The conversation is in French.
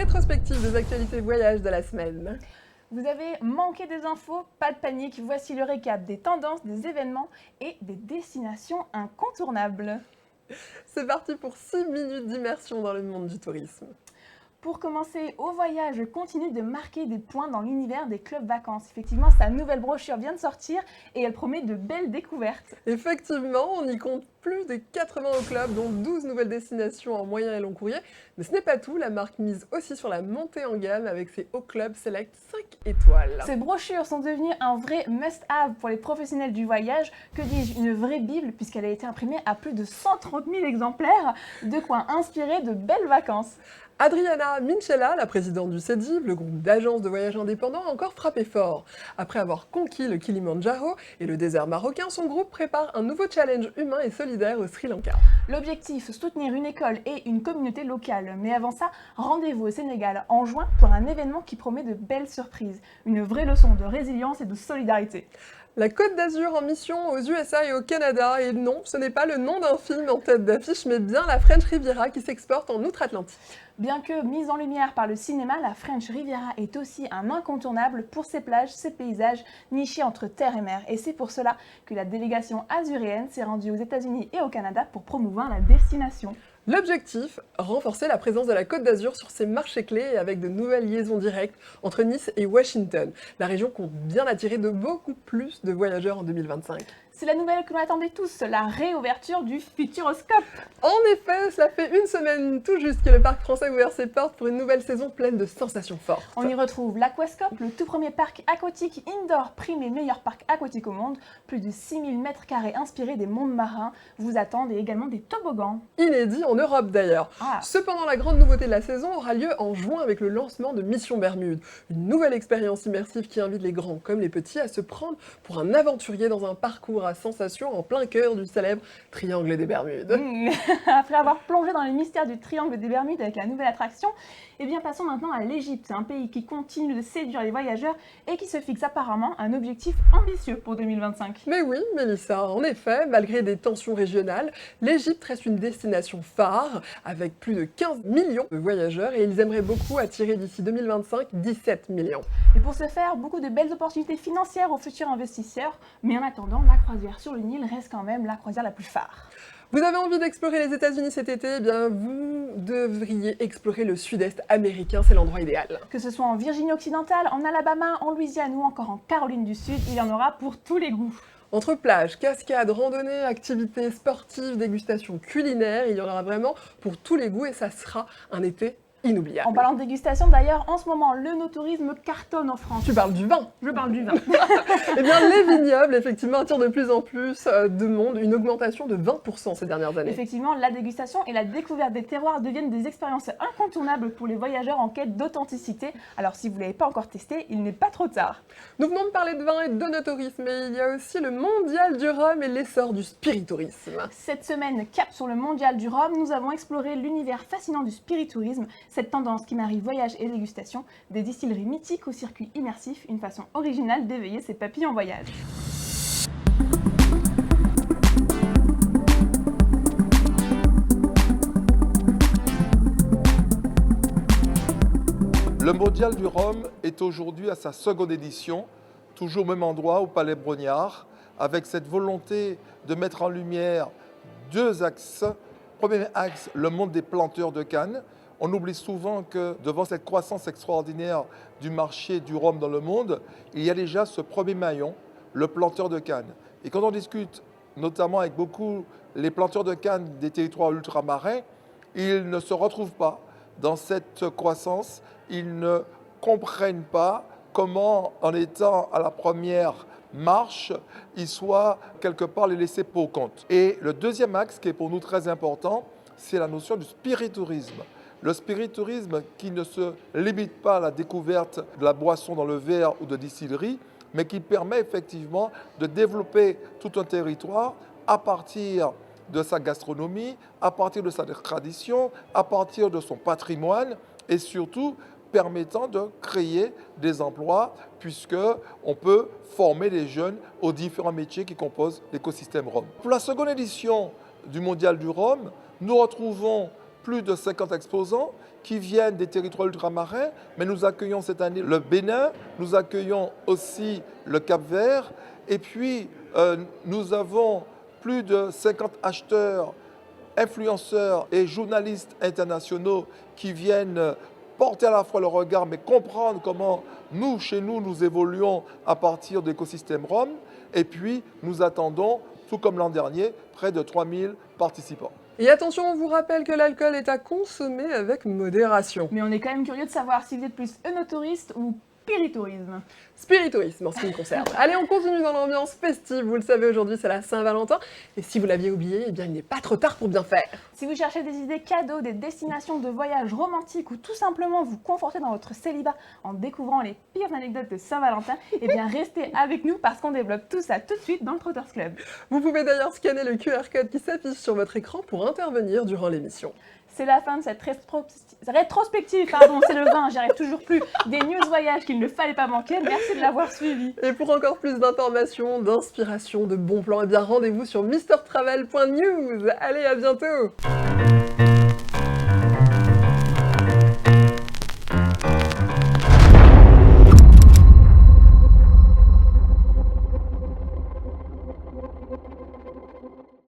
rétrospective des actualités voyage de la semaine. Vous avez manqué des infos? Pas de panique, voici le récap des tendances, des événements et des destinations incontournables. C'est parti pour 6 minutes d'immersion dans le monde du tourisme. Pour commencer, Au Voyage continue de marquer des points dans l'univers des clubs vacances. Effectivement, sa nouvelle brochure vient de sortir et elle promet de belles découvertes. Effectivement, on y compte plus de 80 au club, dont 12 nouvelles destinations en moyen et long courrier. Mais ce n'est pas tout, la marque mise aussi sur la montée en gamme avec ses hauts clubs Select 5 étoiles. Ces brochures sont devenues un vrai must-have pour les professionnels du voyage, que dis-je, une vraie bible puisqu'elle a été imprimée à plus de 130 000 exemplaires, de quoi inspirer de belles vacances. Adriana Minchella, la présidente du CEDIV, le groupe d'agences de voyage indépendants, a encore frappé fort. Après avoir conquis le Kilimandjaro et le désert marocain, son groupe prépare un nouveau challenge humain et solidaire au Sri Lanka. L'objectif, soutenir une école et une communauté locale. Mais avant ça, rendez-vous au Sénégal en juin pour un événement qui promet de belles surprises. Une vraie leçon de résilience et de solidarité. La Côte d'Azur en mission aux USA et au Canada, et non, ce n'est pas le nom d'un film en tête d'affiche, mais bien la French Riviera qui s'exporte en outre-Atlantique. Bien que mise en lumière par le cinéma, la French Riviera est aussi un incontournable pour ses plages, ses paysages nichés entre terre et mer. Et c'est pour cela que la délégation azuréenne s'est rendue aux États-Unis et au Canada pour promouvoir la destination. L'objectif, renforcer la présence de la Côte d'Azur sur ses marchés clés et avec de nouvelles liaisons directes entre Nice et Washington. La région compte bien attirer de beaucoup plus de voyageurs en 2025. C'est la nouvelle que l'on attendait tous, la réouverture du Futuroscope. En effet, cela fait une semaine tout juste que le parc français a ouvert ses portes pour une nouvelle saison pleine de sensations fortes. On y retrouve l'Aquascope, le tout premier parc aquatique indoor primé meilleur parc aquatique au monde. Plus de 6000 m² inspirés des mondes marins vous attendent et également des toboggans. Inédit en Europe d'ailleurs. Ah. Cependant, la grande nouveauté de la saison aura lieu en juin avec le lancement de Mission Bermude, une nouvelle expérience immersive qui invite les grands comme les petits à se prendre pour un aventurier dans un parcours à sensations en plein cœur du célèbre Triangle des Bermudes. Après avoir plongé dans les mystères du Triangle des Bermudes avec la nouvelle attraction, eh bien passons maintenant à l'Égypte, un pays qui continue de séduire les voyageurs et qui se fixe apparemment un objectif ambitieux pour 2025. Mais oui, Mélissa, en effet, malgré des tensions régionales, l'Égypte reste une destination phare avec plus de 15 millions de voyageurs et ils aimeraient beaucoup attirer d'ici 2025 17 millions. Et pour ce faire, beaucoup de belles opportunités financières aux futurs investisseurs, mais en attendant, la croisière sur le Nil reste quand même la croisière la plus phare. Vous avez envie d'explorer les États-Unis cet été? Eh bien, vous devriez explorer le sud-est américain, c'est l'endroit idéal. Que ce soit en Virginie occidentale, en Alabama, en Louisiane ou encore en Caroline du Sud, il y en aura pour tous les goûts. Entre plages, cascades, randonnées, activités sportives, dégustations culinaires, il y en aura vraiment pour tous les goûts et ça sera un été inoubliable. En parlant de dégustation d'ailleurs, en ce moment, le no-tourisme cartonne en France. Tu parles du vin? Je parle du vin. Eh bien, les vignobles, effectivement, attirent de plus en plus de monde, une augmentation de 20% ces dernières années. Effectivement, la dégustation et la découverte des terroirs deviennent des expériences incontournables pour les voyageurs en quête d'authenticité. Alors si vous ne l'avez pas encore testé, il n'est pas trop tard. Nous venons de parler de vin et de no-tourisme, mais il y a aussi le mondial du rhum et l'essor du spiritourisme. Cette semaine, cap sur le mondial du rhum, nous avons exploré l'univers fascinant du spiritourisme, cette tendance qui marie voyage et dégustation, des distilleries mythiques au circuit immersif, une façon originale d'éveiller ses papilles en voyage. Le mondial du rhum est aujourd'hui à sa seconde édition, toujours au même endroit, au Palais Brognard, avec cette volonté de mettre en lumière deux axes. Premier axe, le monde des planteurs de canne. On oublie souvent que devant cette croissance extraordinaire du marché du rhum dans le monde, il y a déjà ce premier maillon, le planteur de canne. Et quand on discute notamment avec beaucoup les planteurs de canne des territoires ultramarins, ils ne se retrouvent pas dans cette croissance. Ils ne comprennent pas comment, en étant à la première marche, ils soient quelque part les laissés pour compte. Et le deuxième axe qui est pour nous très important, c'est la notion du spiritourisme. Le spiritourisme qui ne se limite pas à la découverte de la boisson dans le verre ou de distillerie, mais qui permet effectivement de développer tout un territoire à partir de sa gastronomie, à partir de sa tradition, à partir de son patrimoine et surtout permettant de créer des emplois puisqu'on peut former les jeunes aux différents métiers qui composent l'écosystème rhum. Pour la seconde édition du Mondial du Rhum, nous retrouvons plus de 50 exposants qui viennent des territoires ultramarins, mais nous accueillons cette année le Bénin, nous accueillons aussi le Cap-Vert, et puis nous avons plus de 50 acheteurs, influenceurs et journalistes internationaux qui viennent porter à la fois le regard, mais comprendre comment nous, chez nous, nous évoluons à partir de l'écosystème Rome. Et puis, nous attendons, tout comme l'an dernier, près de 3000 participants. Et attention, on vous rappelle que l'alcool est à consommer avec modération. Mais on est quand même curieux de savoir si vous êtes plus œnotourisme ou spiritourisme. Spiritourisme en ce qui me concerne. Allez, on continue dans l'ambiance festive. Vous le savez, aujourd'hui, c'est la Saint-Valentin. Et si vous l'aviez oublié, eh bien, il n'est pas trop tard pour bien faire. Si vous cherchez des idées cadeaux, des destinations de voyage romantiques ou tout simplement vous conforter dans votre célibat en découvrant les pires anecdotes de Saint-Valentin, eh bien, restez avec nous parce qu'on développe tout ça tout de suite dans le Trotters Club. Vous pouvez d'ailleurs scanner le QR code qui s'affiche sur votre écran pour intervenir durant l'émission. C'est la fin de cette rétrospective, c'est le 20, j'y arrive toujours plus, des news voyages qu'il ne fallait pas manquer. Merci de l'avoir suivi. Et pour encore plus d'informations, d'inspiration, de bons plans, eh bien rendez-vous sur mrtravel.news. Allez, à bientôt.